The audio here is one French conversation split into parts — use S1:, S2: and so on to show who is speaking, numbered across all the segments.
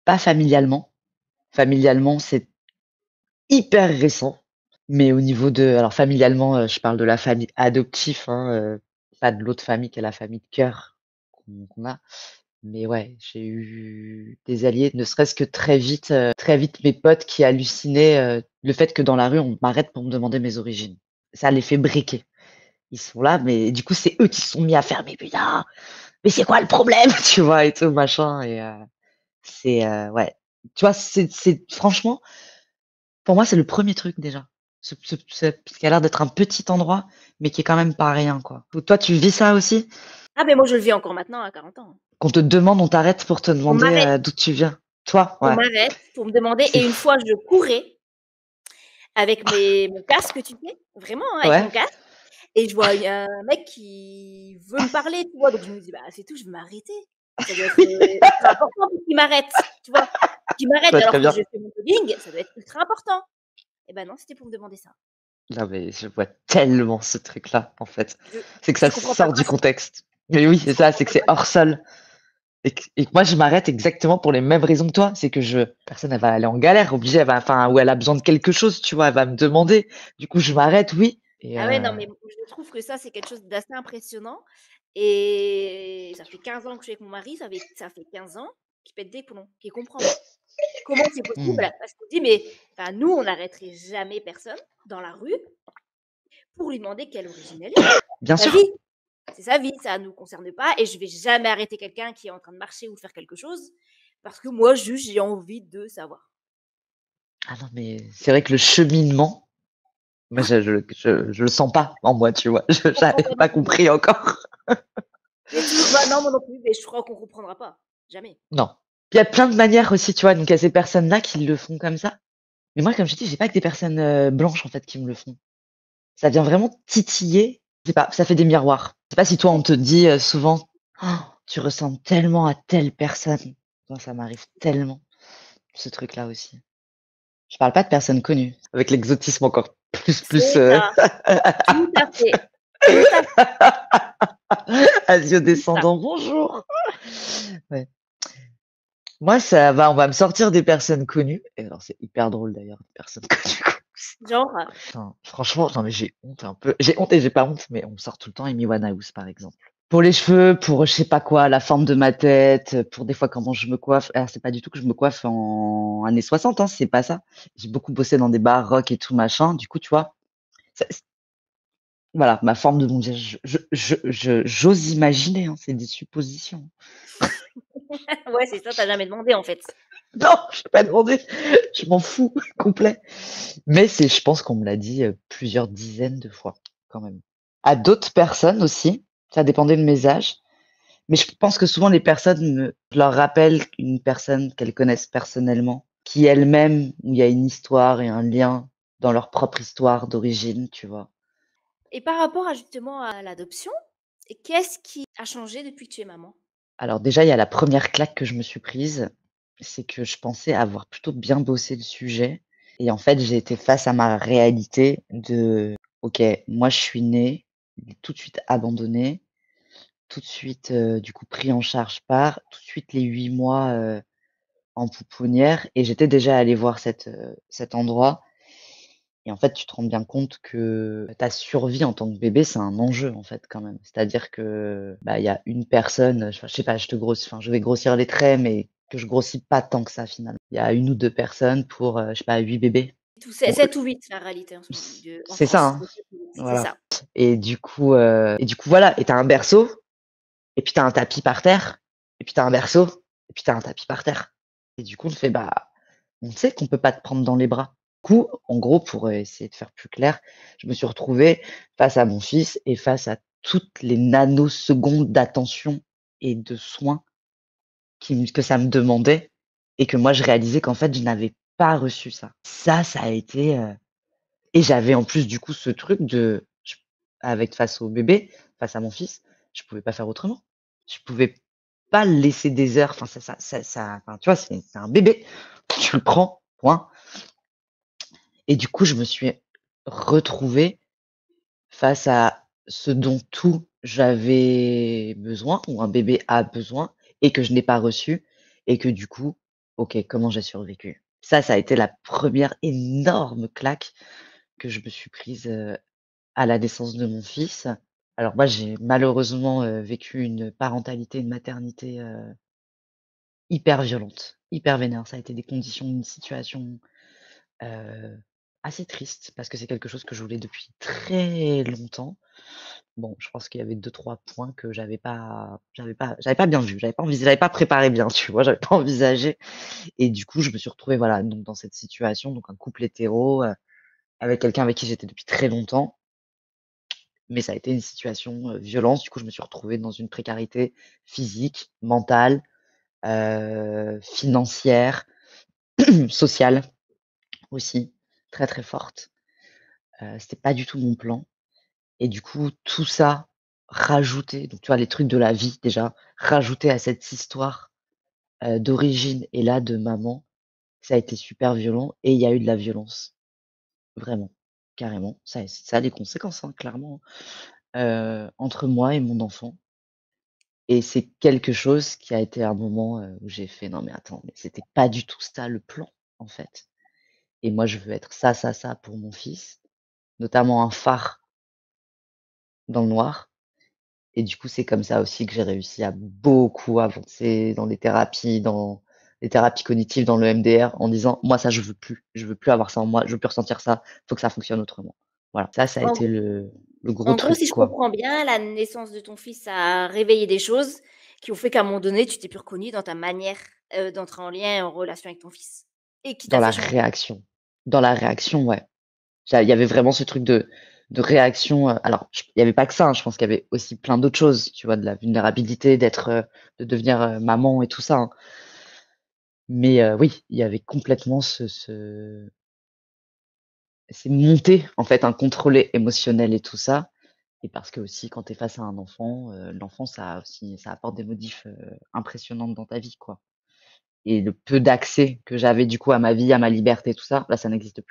S1: pas familialement. Familialement, c'est hyper récent, mais au niveau de alors familialement, je parle de la famille adoptive, hein, pas de l'autre famille qui est la famille de cœur qu'on a. Mais ouais, j'ai eu des alliés, ne serait-ce que très vite mes potes qui hallucinaient, le fait que dans la rue, on m'arrête pour me demander mes origines. Ça les fait briquer. Ils sont là, mais du coup, c'est eux qui se sont mis à faire: «Mais putain, mais c'est quoi le problème?» Tu vois? Et tout machin et c'est, ouais. Tu vois, c'est franchement, pour moi, c'est le premier truc déjà. Ce qui a l'air d'être un petit endroit, mais qui est quand même pas rien, quoi. Toi, tu vis ça aussi?
S2: Ah mais moi je le vis encore maintenant à 40 ans.
S1: Qu'on te demande, on t'arrête pour te
S2: On
S1: demander,
S2: m'arrête
S1: d'où tu viens? Toi?
S2: on
S1: Ouais.
S2: m'arrête pour me demander
S1: C'est
S2: et une
S1: fou.
S2: fois je courais avec mon casque, tu sais? Vraiment, hein, avec mon
S1: Ouais.
S2: casque et je vois il y a un mec qui veut me parler, tu vois? Donc je me dis: «Bah, c'est tout, je vais m'arrêter. Ça doit être, ultra important pour qu'il m'arrête», tu vois? Qu'il
S1: Je
S2: m'arrête
S1: vois
S2: alors
S1: très
S2: que
S1: bien.
S2: j'ai fait mon jogging, ça doit être ultra important. Et bah non, c'était pour me demander ça.
S1: Non, mais je vois tellement ce truc-là, en fait.
S2: Je
S1: C'est que ça
S2: je comprends pas le
S1: sort du
S2: principe.
S1: contexte. Mais oui, c'est
S2: Je
S1: ça,
S2: comprends
S1: c'est que
S2: pas le
S1: c'est hors
S2: principe.
S1: sol et que moi, je m'arrête exactement pour les mêmes raisons que toi. C'est que personne, elle va aller en galère, obligée, elle va enfin, ou elle a besoin de quelque chose, tu vois? Elle va me demander. Du coup, je m'arrête, oui et
S2: Ah ouais, non, mais je trouve que ça, c'est quelque chose d'assez impressionnant et ça fait 15 ans que je suis avec mon mari, ça fait 15 ans qu'il pète des plombs, qu'il comprend pas. Comment c'est
S1: mmh,
S2: possible? Parce qu'on dit: «Mais enfin, nous, on n'arrêterait jamais personne dans la rue pour lui demander quelle origine elle est. C'est
S1: bien
S2: sa
S1: sûr.
S2: vie, c'est sa vie, ça nous concerne pas et je vais jamais arrêter quelqu'un qui est en train de marcher ou de faire quelque chose parce que moi, juste, j'ai envie de savoir».
S1: Ah non, mais c'est vrai que le cheminement, moi, je le sens pas en moi, tu vois? Je
S2: Je comprends
S1: j'avais
S2: pas non
S1: pas
S2: plus, moi.
S1: compris encore.
S2: J'ai toujours bah, non, moi non plus, mais je crois qu'on comprendra pas. Jamais.
S1: Non. Il y a plein de manières aussi, tu vois? Donc il y a ces personnes-là qui le font comme ça. Mais moi, comme je te dis, j'ai pas que des personnes, blanches, en fait, qui me le font. Ça vient vraiment titiller, je sais pas, ça fait des miroirs. Je sais pas si toi, on te dit, souvent: «Oh, tu ressembles tellement à telle personne». Moi, ça m'arrive tellement, ce truc-là aussi. Je parle pas de personnes connues, avec l'exotisme encore plus,
S2: C'est ça, tout à fait, tout à fait, c'est ça.
S1: asio-descendant, bonjour. Ouais. Moi, ça va on va me sortir des personnes connues et alors c'est hyper drôle d'ailleurs, des personnes connues comme ça.
S2: Genre,
S1: Enfin, franchement, non mais j'ai honte un peu. J'ai honte et j'ai pas honte, mais on me sort tout le temps Amy Winehouse, par exemple. Pour les cheveux, pour je sais pas quoi, la forme de ma tête, pour des fois comment je me coiffe. Alors c'est pas du tout que je me coiffe en années 60, hein, c'est pas ça. J'ai beaucoup bossé dans des bars rock et tout machin. Du coup, tu vois, voilà, ma forme de mon visage, j'ose imaginer, hein, c'est des suppositions.
S2: ouais, c'est ça, tu as jamais demandé, en fait.
S1: Non, je vais pas demander, je m'en fous complet. Mais je pense qu'on me l'a dit, plusieurs dizaines de fois, quand même. À d'autres personnes aussi, ça dépendait de mes âges, mais je pense que souvent les personnes je leur rappelle une personne qu'elles connaissent personnellement, qui elle-même où il y a une histoire et un lien dans leur propre histoire d'origine, tu vois?
S2: Et par rapport à justement à l'adoption, qu'est-ce qui a changé depuis que tu es maman?
S1: Alors déjà, il y a la première claque que je me suis prise, c'est que je pensais avoir plutôt bien bossé le sujet et en fait, j'ai été face à ma réalité de: «OK, moi je suis née, tout de suite abandonnée, tout de suite, du coup pris en charge par, tout de suite les 8 mois, en pouponnière» et j'étais déjà allée voir cet endroit et en fait, tu te rends bien compte que ta survie en tant que bébé, c'est un enjeu, en fait, quand même. C'est-à-dire que, bah, il y a une personne, je sais pas, je vais grossir les traits, mais que je grossis pas tant que ça, finalement. Il y a une ou 2 personnes pour, je sais pas, 8 bébés.
S2: Tout
S1: Bon,
S2: 7 ou 8 la réalité en ce moment en
S1: c'est ça,
S2: France,
S1: hein,
S2: c'est 7 ou 8, c'est
S1: voilà
S2: ça.
S1: et du coup, voilà et tu as un berceau et puis tu as un tapis par terre et puis tu as un berceau et puis tu as un tapis par terre et du coup, on te fait: «Bah, on sait qu'on peut pas te prendre dans les bras». Du coup, en gros, pour, essayer de faire plus clair, je me suis retrouvée face à mon fils et face à toutes les nanosecondes d'attention et de soins que ça me demandait et que moi je réalisais qu'en fait je n'avais pas reçu ça. Ça a été, et j'avais en plus du coup ce truc de avec face au bébé, face à mon fils, je pouvais pas faire autrement. Je pouvais pas le laisser des heures, enfin enfin tu vois, c'est un bébé, tu le prends, point et du coup je me suis retrouvée face à ce dont tout j'avais besoin ou un bébé a besoin et que je n'ai pas reçu et que du coup OK, comment j'ai survécu? Ça a été la première énorme claque que je me suis prise, à la naissance de mon fils. Alors moi, j'ai malheureusement, vécu une parentalité, une maternité, hyper violente, hyper vénère. Ça a été des conditions, une situation, heu, assez triste parce que c'est quelque chose que je voulais depuis très longtemps. Bon, je pense qu'il y avait deux trois points que j'avais pas bien vu, j'avais pas préparé bien, tu vois? J'avais pas envisagé et du coup, je me suis retrouvée, voilà, donc dans cette situation, donc un couple hétéro, avec quelqu'un avec qui j'étais depuis très longtemps, mais ça a été une situation, violente. Du coup, je me suis retrouvée dans une précarité physique, mentale, financière, sociale aussi, très, très forte. C'était pas du tout mon plan et du coup, tout ça rajouté, donc tu vois, les trucs de la vie déjà, rajouté à cette histoire, d'origine et là de maman, ça a été super violent et il y a eu de la violence, vraiment, carrément. Ça a des conséquences, hein, clairement, entre moi et mon enfant et c'est quelque chose qui a été un moment, où j'ai fait: «Non mais attends, mais c'était pas du tout ça le plan, en fait et moi je veux être ça, ça, ça pour mon fils», notamment un phare dans le noir. Et du coup, c'est comme ça aussi que j'ai réussi à beaucoup avancer dans les thérapies cognitives, dans le MDR, en disant: «Moi, ça, je veux plus avoir ça en moi, je veux plus ressentir ça, faut que ça fonctionne autrement». Voilà, ça a
S2: En
S1: été
S2: gros
S1: le gros
S2: en gros,
S1: truc,
S2: si je
S1: quoi.
S2: comprends bien, la naissance de ton fils a réveillé des choses qui ont fait qu'à un moment donné, tu t'es plus reconnue dans ta manière, d'entrer en lien et en relation avec ton fils et qui
S1: Dans
S2: t'a
S1: la
S2: fait changer.
S1: réaction. Dans la réaction, ouais. Il y avait vraiment ce truc de réaction, alors il y avait pas que ça, hein, je pense qu'il y avait aussi plein d'autres choses, tu vois? De la vulnérabilité, de devenir, maman et tout ça, hein. Mais oui, il y avait complètement c'est monté, en fait, un contrôle émotionnel et tout ça et parce que aussi quand tu es face à un enfant, l'enfant ça apporte des modifs, impressionnantes dans ta vie, quoi et le peu d'accès que j'avais du coup à ma vie, à ma liberté, tout ça, là, ça n'existait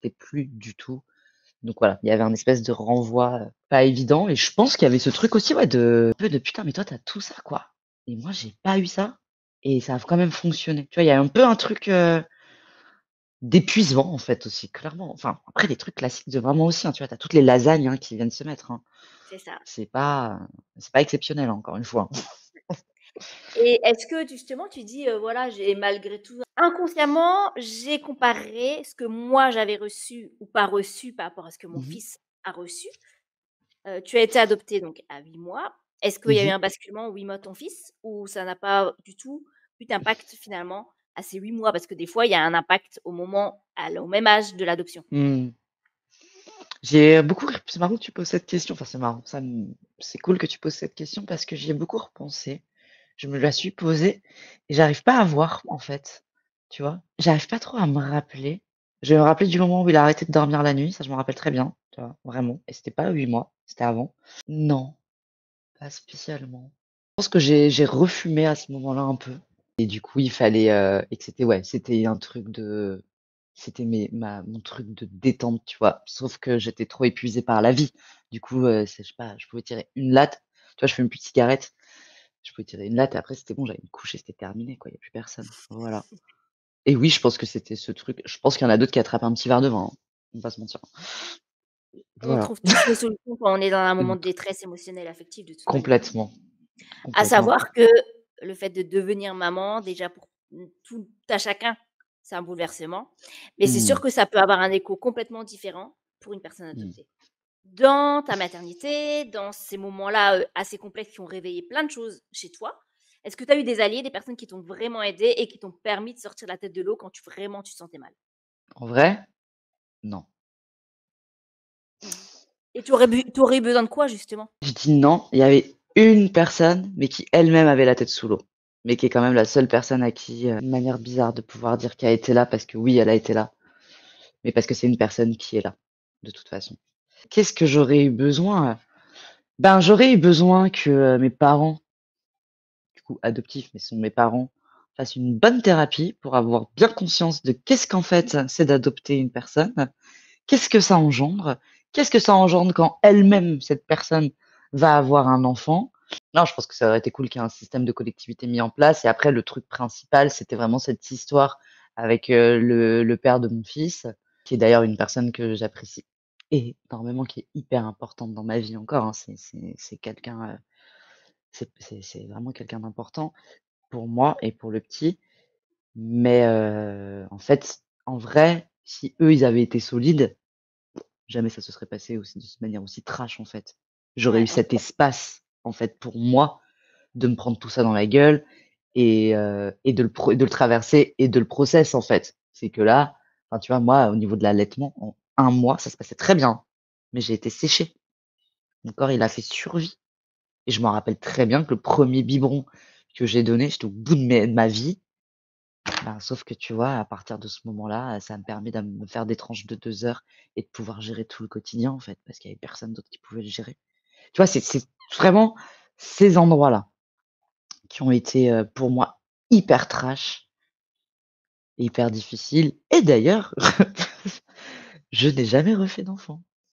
S1: plus du tout. Donc voilà, il y avait un espèce de renvoi, pas évident et je pense qu'il y avait ce truc aussi, ouais, de un peu de: «Putain, mais toi, tu as tout ça, quoi et moi, j'ai pas eu ça et ça a quand même fonctionné». Tu vois? Il y a un peu un truc, d'épuisement, en fait, aussi, clairement. Enfin, après les trucs classiques de maman aussi, hein, tu vois? Tu as toutes les lasagnes, hein, qui viennent se mettre, hein.
S2: C'est ça.
S1: C'est pas, c'est pas exceptionnel, hein, encore une fois.
S2: Et est-ce que justement tu dis, voilà, j'ai malgré tout inconsciemment, j'ai comparé ce que moi j'avais reçu ou pas reçu par rapport à ce que mon
S1: Mmh mh.
S2: fils a reçu. Tu as été adoptée donc à 8 mois. Est-ce qu'il y a eu
S1: Mmh.
S2: un basculement 8 mois ton fils ou ça n'a pas du tout eu d'impact finalement à ces 8 mois? Parce que des fois, il y a un impact au même âge de l'adoption.
S1: Mmh. J'ai beaucoup rep C'est marrant que tu poses cette question, enfin, c'est marrant, c'est cool que tu poses cette question parce que j'y ai beaucoup repensé. Je me la suis posée et j'arrive pas à voir, en fait, tu vois? J'arrive pas trop à me rappeler. Je vais me rappeler du moment où il a arrêté de dormir la nuit, ça je me rappelle très bien, tu vois? Vraiment et c'était pas à 8 mois, c'était avant. Non, pas spécialement. Je pense que j'ai refumé à ce moment-là un peu et du coup, il fallait, et que c'était ouais, c'était un truc de c'était mon truc de détente, tu vois? Sauf que j'étais trop épuisée par la vie. Du coup, c'est je sais pas, je pouvais tirer une latte. Tu vois, je fume plus de cigarettes. Je pouvais tirer une latte et après c'était bon, j'allais me coucher, c'était terminé quoi, il y a plus personne. Voilà et oui, je pense que c'était ce truc. Je pense qu'il y en a d'autres qui attrapent un petit verre de vin, hein, on va pas se mentir.
S2: On
S1: Voilà.
S2: trouve tous nos solutions quand on est dans un moment
S1: Mmh,
S2: de détresse émotionnelle, affective de toute manière.
S1: complètement,
S2: À
S1: complètement.
S2: savoir que le fait de devenir maman, déjà pour tout à chacun, c'est un bouleversement, mais c'est sûr
S1: Mmh,
S2: que ça peut avoir un écho complètement différent pour une personne
S1: mmh.
S2: adoptée. Dans ta maternité, dans ces moments-là, assez complexes qui ont réveillé plein de choses chez toi, est-ce que tu as eu des alliés, des personnes qui t'ont vraiment aidé et qui t'ont permis de sortir la tête de l'eau quand tu te sentais mal?
S1: En vrai? Non.
S2: Et tu aurais eu besoin de quoi justement?
S1: Je dis non, il y avait une personne, mais qui elle-même avait la tête sous l'eau. Mais qui est quand même la seule personne à qui, une manière bizarre de pouvoir dire qu'elle a été là parce que oui, elle a été là, mais parce que c'est une personne qui est là, de toute façon. Qu'est-ce que j'aurais eu besoin? Ben, j'aurais eu besoin que, mes parents, du coup adoptifs, mais ce sont mes parents, fassent une bonne thérapie pour avoir bien conscience de qu'est-ce qu'en fait c'est d'adopter une personne. Qu'est-ce que ça engendre? Qu'est-ce que ça engendre quand elle-même, cette personne, va avoir un enfant? Non, je pense que ça aurait été cool qu'il y ait un système de collectivité mis en place et après le truc principal, c'était vraiment cette histoire avec, le père de mon fils, qui est d'ailleurs une personne que j'apprécie énormément, qui est hyper importante dans ma vie encore, hein. C'est quelqu'un, c'est vraiment quelqu'un d'important pour moi et pour le petit. Mais, en fait, en vrai, si eux, ils avaient été solides, jamais ça se serait passé aussi de cette manière aussi trash, en fait. J'aurais eu
S2: Ouais,
S1: cet espace, en fait, pour moi, de me prendre tout ça dans la gueule et de le traverser et de le process, en fait. C'est que là, enfin, tu vois, moi, au niveau de l'allaitement, en 1 mois, ça se passait très bien, mais j'ai été séchée. Mon corps, il a fait survie et je m'en rappelle très bien que le premier biberon que j'ai donné, j'étais au bout de ma vie. Ben, sauf que tu vois, à partir de ce moment-là, ça me permet de me faire des tranches de 2 heures et de pouvoir gérer tout le quotidien, en fait, parce qu'il y avait personne d'autre qui pouvait le gérer. Tu vois, c'est vraiment ces endroits-là qui ont été, pour moi hyper trash, hyper difficiles et d'ailleurs, je n'ai jamais refait d'enfant.